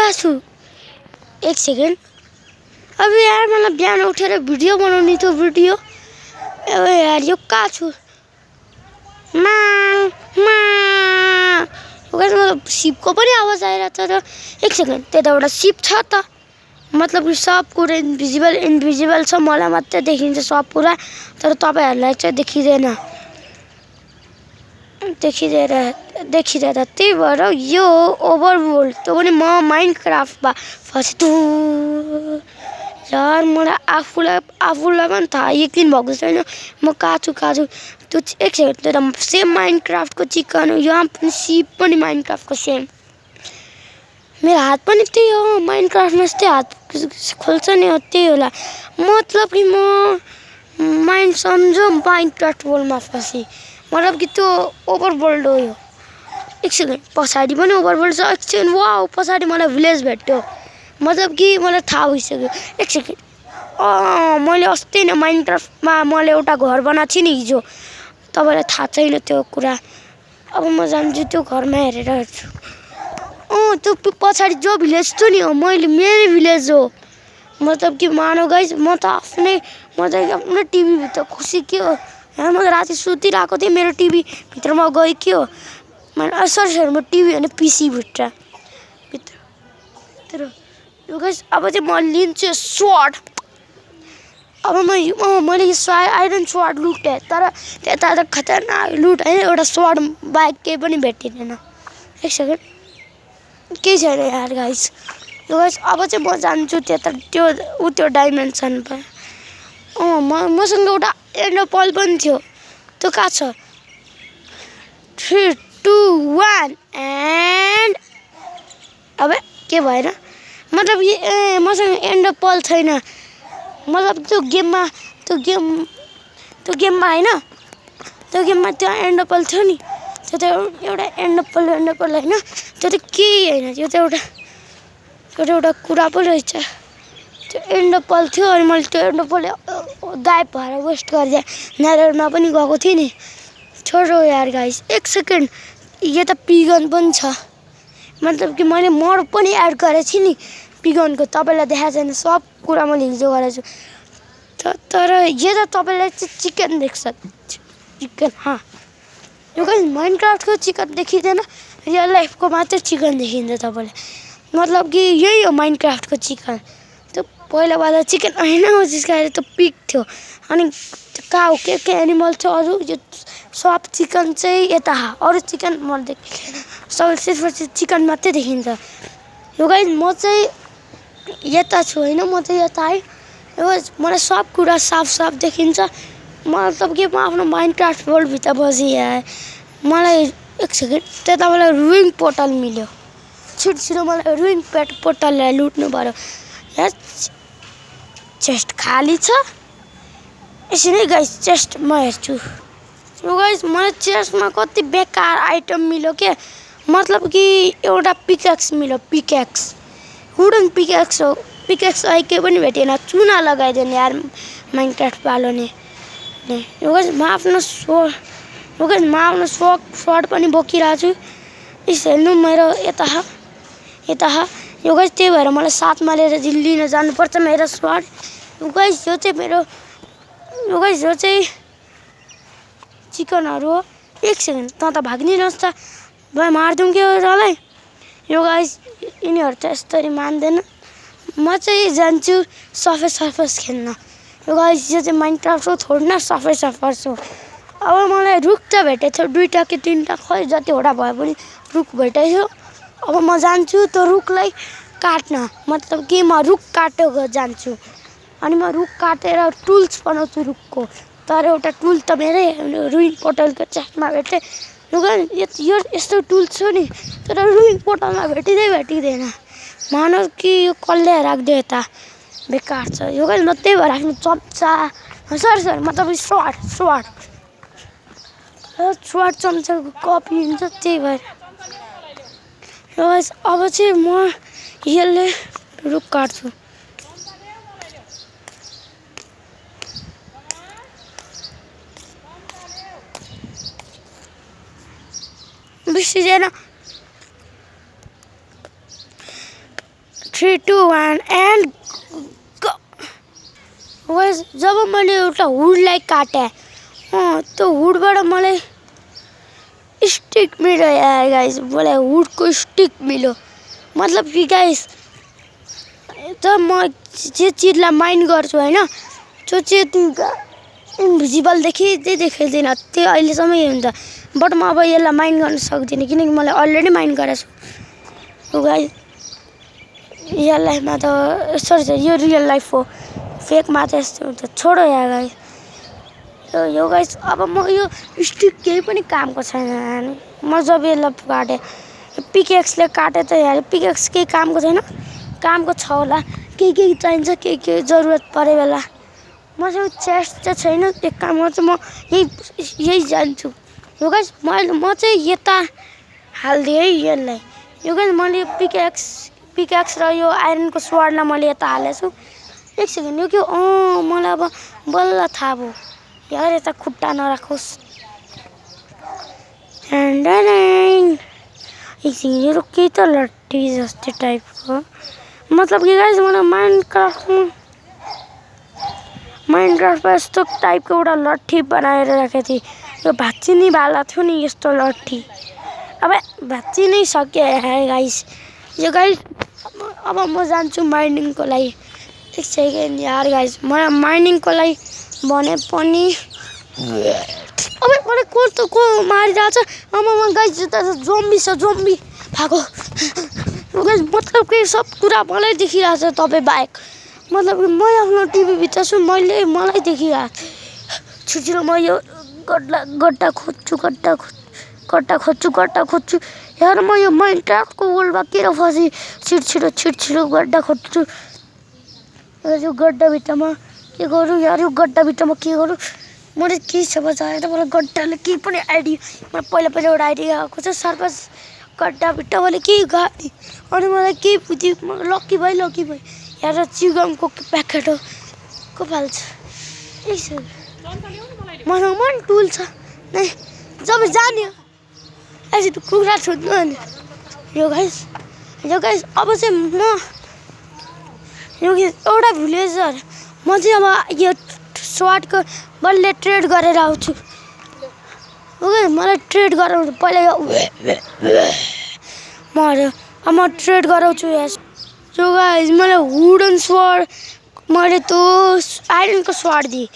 कहाँ छु एक सेकेन्ड अब यार मलाई बिहान उठेर भिडियो बनाउने थियो भिडियो अब यार यो कहाँ छु मा मा मतलब सिपको पनि आवाज आइरहेछ र एक सेकेन्ड त्यता एउटा सिप छ त मतलब कि सब कुरा इन्भिजिबल छ मलाई मात्रै देखिन्छ सब कुरा तर तपाईहरुलाई चाहिँ देखिँदैन त्यही भएर यो ओभरवर्ल्ड त्यो पनि म माइनक्राफ्टमा फस्छु यार मलाई आफूलाई पनि थाहा यकिन भएको छैन म कहाँ छु त्यो एक सेकेन्ड त्यो त सेम माइनक्राफ्टको चिकन हो यहाँ पनि सिप पनि माइनक्राफ्टको सेम मेरो हात पनि त्यही हो माइनक्राफ्टमा जस्तै हात खोल्छ नि त्यही होला मतलब कि म माइन्ड सम्झो माइनक्राफ्ट वर्ल्डमा फसी मतलब कि त्यो ओभरवर्ल्ड हो यो एक सेकेन्ड पछाडि पनि ओभरवर्ल्ड छ एक सेकेन्ड वाउ पछाडि मलाई भिलेज भेट्यो मतलब कि मलाई थाहा भइसक्यो एक सेकेन्ड मैले अस्ति नै माइनक्राफ्टमा मैले एउटा घर बनाएको थिएँ नि हिजो तपाईलाई थाहा छैन त्यो कुरा अब म जान्छु त्यो घरमा हेरेर हेर्छु त्यो पछाडि जो भिलेज थियो नि हो मेरै भिलेज हो मतलब कि मानौ गाइस म त आफ्नै टिभी भित्र खुसी के हो यहाँ म राति सुतिरहेको थिएँ मेरो टिभी भित्रमा गयो के हो सरी म टिभी होइन पिसी भित्र यो गाइस अब चाहिँ म लिन्छु स्वॉर्ड अब मैले यो आइरन स्वॉर्ड लुटेँ तर त्यता त खतरनाक लुट हैन एउटा स्वॉर्ड बाइक केही पनि भेटिँदैन एक सेकेन्ड केही छैन यार गाइस यो गाइस अब चाहिँ म जान्छु त्यता त्यो डाइमेन्सनमा मसँग एउटा एन्डर पर्ल पनि थियो त्यो कहाँ छ 3 2 1 एन्ड अब के भएन मतलब मसँग एन्डर पर्ल छैन मतलब त्यो गेममा हैन त्यो गेममा त्यो एन्डर पर्ल थियो नि त्यो त एउटा एन्डर पर्ल हैन त्यो त केही हैन त्यो त एउटा कुरा पो रहेछ त्यो एन्डर पर्ल थियो अनि मैले त्यो एन्डर पर्ल गायब भएर वेस्ट गरिदिएँ नेदरमा पनि गएको थिएँ नि छोडो यार गाइस एक सेकेन्ड यो त पिगन पनि छ मतलब कि मैले मर पनि एड गरेको छु नि पिगनको तपाईलाई देखाएको छैन सब कुरा मैले हिजो गरेछु तर यो त तपाईलाई चाहिँ चिकन देख्छ चिकन यो गाइस माइनक्राफ्टको चिकन देखिँदैन रियल लाइफको मात्रै चिकन देखिन्छ तपाईलाई मतलब कि यही हो माइनक्राफ्टको चिकन त्यो पहिलावाला चिकन हैन हो जसको त्यो पिग थियो अनि काउ के एनिमल थियो अरु यो सब चिकन चाहिँ यता अरु चिकन मैले देखेन सब सिर्फ चिकन मात्रै देखिन्छ यो गाइस म चाहिँ यता छु हैन म चाहिँ यता है यो मलाई सब कुरा साफ देखिन्छ मतलब कि म आफ्नो माइनक्राफ्ट वर्ल्ड भित्र बसिए मलाई एक सेकेन्ड त्यता मलाई रुइन पोर्टल मिल्यो छिटो मलाई रुइन पोर्टललाई लुट्नु पर्यो यहाँ चेस्ट खाली छ यसरी गाइस चेस्ट म हेर्छु यो गाइस मलाई चेस्टमा कति बेकार आइटम मिल्यो के मतलब कि एउटा पिक्याक्स मिल्यो पिक्याक्स वुडन पिक्याक्स हो पिक्याक्स केही पनि भेटेन चुना लगाइदियो नि यार माइनक्राफ्ट पालोने यो गाइस म आफ्नो स्वॉर्ड पनि बोकिरहेको छु इस हेर्नु मेरो यता यो गाइस त्यही भएर मलाई साथमा लिएर लिन जानुपर्छ मेरो स्वॉर्ड यो गाइस यो चाहिँ चिकनहरु हो एक सेकेन्ड त भाग्निरहस् त भाइ मार्दिउँ के हो तँलाई यो गाइस यिनीहरु त यस्तरी मान्दैन म चाहिँ जान्छु सर्फेस खेल्न यो गाइस यो चाहिँ माइनक्राफ्ट हो थोरै न सर्फेस हो अब मलाई रुख त भेटेछ दुईटा कि तीनटा खै जतिवटा भए पनि रुख भेटेछ अब म जान्छु त्यो रुखलाई काट्न मतलब कि म रुख काटेर जान्छु अनि म रुख काटेर टुल्स बनाउँछु रुखको तर एउटा टुल त मेरै रुइन पोर्टलको चेस्टमा भेटे यो यस्तो टुल छ नि तर रुइन पोर्टलमा भेटिँदैन मानव कि यो कसले राख्दियो यता बेकार छ यो गाइस म त्यही भएर आफ्नो चम्चा सरी मतलब स्वॉर्ड चम्चाको कपी हुन्छ त्यही भएर यो गाइस अब चाहिँ म यसले रुख काट्छु बिर्सिँदैन 3 2 1 एन्ड जब मैले एउटा हुडलाई काटेँ त्यो हुडबाट मलाई स्टिक मिल्यो यार गाइस मलाई हुडको स्टिक मिल्यो मतलब कि गाइस जब म जे चिजलाई माइन गर्छु होइन त्यो चाहिँ इन्भिजिबल देखाइदिन त्यो अहिलेसम्म हुन्छ बट म अब यसलाई माइन गर्न सक्दिनँ किनकि मैले अलरेडी माइन गरेको छु गाइस रियल लाइफमा त सरी यो रियल लाइफ हो फेकमा त यस्तो हुन्छ छोडो यार गाइस यो गाइस अब म यो स्टिक केही पनि कामको छैन म जब यसलाई काटेँ पिकेक्सले काटेँ त यार पिकेक्स केही कामको छैन कामको छ होला केही चाहिन्छ केही जरुरत परे बेला मसँग चेस्ट चाहिँ छैन एक काम गर्छु म यही जान्छु यो गाइस म चाहिँ यता हालिदिएँ है यसलाई यो गाइस मैले यो पिकेक्स र यो आइरनको स्वर्डलाई मैले यता हालेको छु एक सेकेन्ड यो के मलाई अब बल्ल थाहा भयो यार यता खुट्टा नराखोस् एकछिन यो के त लट्ठी जस्तो टाइपको मतलब कि गाइस मलाई माइनक्राफ्टमा यस्तो टाइपको एउटा लट्ठी बनाएर राखेको थिएँ यो भाँच्चिने वाला थियो नि यस्तो लट्ठी अब भाँच्ची नै सक्यो यार गाइस यो गाइस अब म जान्छु माइनिङको लागि एक सेकेन्ड यार गाइस मलाई माइनिङको लागि भने पनि अब मलाई को मारिरहेको छ आमामा गाइस यता जोम्बी भएको गाइस मतलब कि सब कुरा मलाई देखिरहेको छ तपाईँ बाहेक मतलब कि म आफ्नो टिभीभित्र छु मलाई देखिरहेको छिटो म यो गड्डा खोज्छु यार म यो माइनक्राफ्टको वर्ल्डमा किन फसी छिटो गड्डा खोज्छु यो गड्डाभित्रमा के गरौँ यार यो गड्डाभित्रमा के गरौँ मैले के छ बचाएर मलाई गड्डाले केही पनि आइडिया मलाई पहिला एउटा आइडिया आएको छ सर्पस गड्डाभित्र मैले केही गाडी अनि मलाई केही बुझ्यो लक्की भाइ यार चिगमको प्याकेट हो को फाल्छ यसो मसँग मन टुल छ नै जब जाने यसो कुखुरा छोड्नु अनि यो गाइस अब चाहिँ म यो एउटा भिलेजर म चाहिँ अब यो स्वाटको बल्ले ट्रेड गरेर आउँछु ओके मलाई ट्रेड गराउँछु पहिला यो म ट्रेड गराउँछु यो गाइस मलाई वुडन स्वाड मैले त्यो आइरनको स्वाड दिएँ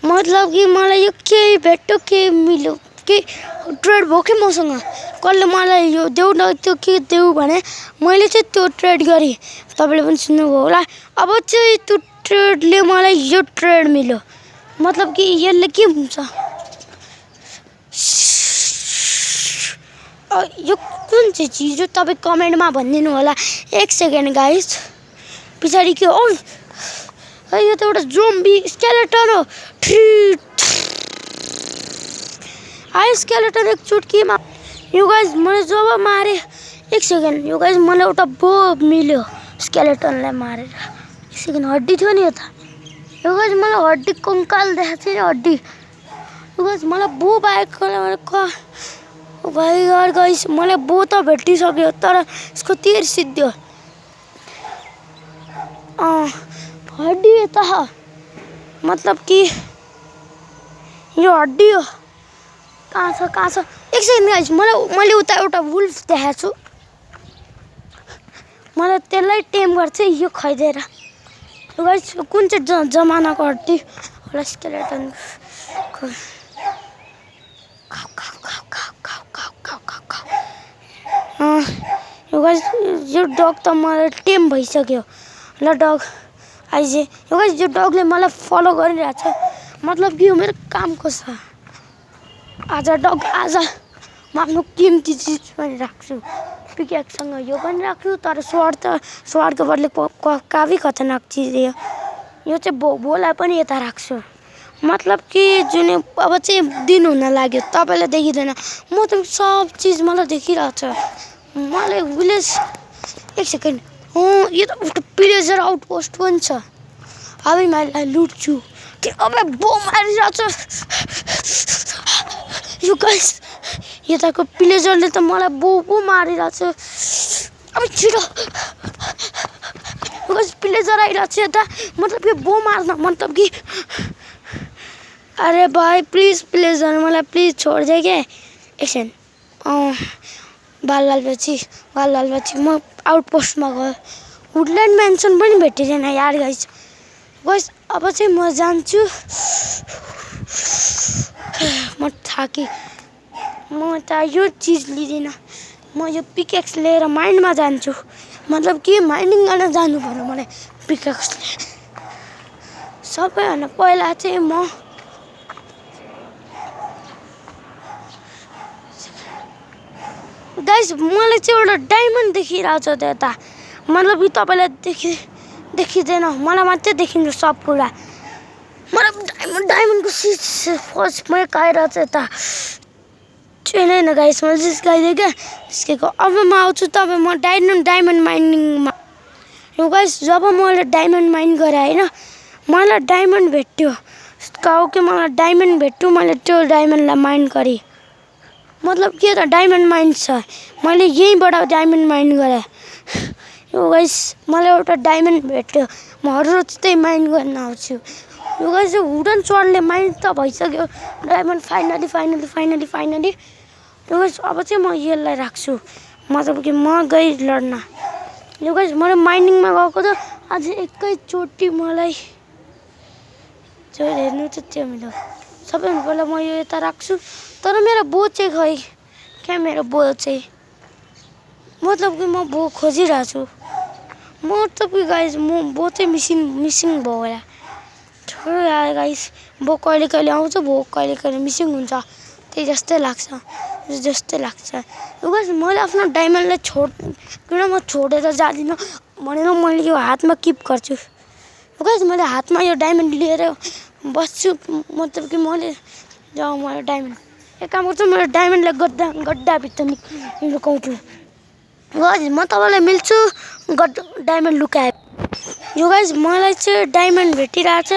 मतलब कि मलाई यो केही भेट्यो केही मिल्यो के ट्रेड भयो कि मसँग कसले मलाई यो देऊ न त्यो के देऊ भने मैले चाहिँ त्यो ट्रेड गरेँ तपाईँले पनि सुन्नुभयो होला अब चाहिँ त्यो ट्रेडले मलाई यो ट्रेड मिल्यो मतलब कि यसले के हुन्छ यो कुन चाहिँ चिज हो तपाईँ कमेन्टमा भनिदिनु होला एक सेकेन्ड गाइस पछाडि के हो यो त एउटा जोम्बी स्केलेटन हो आयो स्केलेटन एक चुटकीमा यो गाइस मैले जब मारे एक सेकेन्ड यो गाइस मलाई एउटा बो मिल्यो स्केलेटनलाई मारेर एक सेकेन्ड हड्डी थियो नि यता यो गाइस मलाई हड्डी कङ्काल देखाएको थियो नि हड्डी यो गाइस मलाई बो बाहेक भाइ यार गाइस मलाई बो त भेटिसक्यो तर यसको तीर सिद्धियो हड्डी यता मतलब कि यो हड्डी हो कहाँ छ एक सेकेन्ड गाइस मैले उता एउटा वुल्फ देखाएको छु मलाई त्यसलाई टेम गर्छ यो खैदिएर गाइस कुन चाहिँ जमानाको हड्डी होला स्केलेटन यो गाइस यो डग त मलाई टेम भइसक्यो ल डग आइजे यो गाइस यो डगले मलाई फलो गरिरहेको छ मतलब कि यो मेरो कामको छ आज डग आज म आफ्नो कीमती चिज पनि राख्छु पिकेक्ससँग यो पनि राख्छु तर स्वरको बदले काफी खतरनाक चिज यो चाहिँ बोलाई पनि यता राख्छु मतलब कि जुन अब चाहिँ दिन हुन लाग्यो तपाईँलाई देखिँदैन म त सब चिज मलाई देखिरहेछ मलाई भिलेज एक सेकेन्ड यो त एउटा भिलेजर आउटपोस्ट पनि छ अब मैले लुट्छु कि अब बो मारिरहेछ यो गाइस यताको भिलेजरले त मलाई बो मारिरहेछ अब छिटो गाइस प्लेजर आइरहेको छ यता मतलब कि बो मार्न मतलब कि अरे भाइ प्लिज प्लेजर मलाई प्लिज छोडिदे के एकछिन बालपछि म आउटपोस्टमा गएँ वुडल्यान्ड मेन्सन पनि भेटिँदैन यार गाइस अब चाहिँ म जान्छु म थाकेँ म त यो चिज लिँदिनँ म यो पिकेक्स लिएर माइन्डमा जान्छु मतलब कि माइनिङ गर्न जानु पर्यो मलाई पिकेक्सले सबैभन्दा पहिला चाहिँ म गाइस मलाई चाहिँ एउटा डायमन्ड देखिरहेको छ त्यता मतलब कि तपाईँलाई देखिँदैन मलाई मात्रै देखिन्छ सब कुरा मलाई डायमन्डको फर्स्टमै खाइरहेको छ यता छैन गाइस मैले जिस्काइदिएँ क्या जिस्केको अब म आउँछु तब म डायमन्ड माइनिङमा यो गाइस जब मैले डायमन्ड माइन गरेँ होइन मलाई डायमन्ड भेट्यो कहो कि मलाई डायमन्ड भेट्यो मैले त्यो डायमन्डलाई माइन गरेँ मतलब के त डायमन्ड माइन छ मैले यहीँबाट डायमन्ड माइन गरेँ यो गाइस मलाई एउटा डायमन्ड भेट्यो म हर रोज त्यही माइन गर्न आउँछु यो गाइस वुडन स्वर्डले माइन त भइसक्यो डायमन्ड फाइनली यो गाइस अब चाहिँ म यसलाई राख्छु मतलब कि म गई लड्न यो गाइस मैले माइनिङमा गएको त आज एकैचोटि मलाई हेर्नु त त्यो मेरो सबैभन्दा पहिला म यो यता राख्छु तर मेरो बो चाहिँ खै क्या मेरो बो चाहिँ मतलब कि म बो खोजिरहेको छु मतलब कि गाइस म बो चाहिँ मिसिङ भयो होला छोडो यार गाइस बो कहिले आउँछ बो कहिले मिसिङ हुन्छ त्यही जस्तै लाग्छ यो गाइस मैले आफ्नो डायमन्डलाई किन म छोडेर जाँदिनँ भनेर मैले यो हातमा किप गर्छु यो गाइस मैले हातमा यो डायमन्ड लिएर बस्छु मतलब कि मैले जब मैले डायमन्ड एक काम गर्छु मैले डायमन्डलाई गड्डाभित्र लुकाउँछु गाइस म तपाईँलाई मिल्छु डायमन्ड लुकाए यो गाइस मलाई चाहिँ डायमन्ड भेटिरहेछ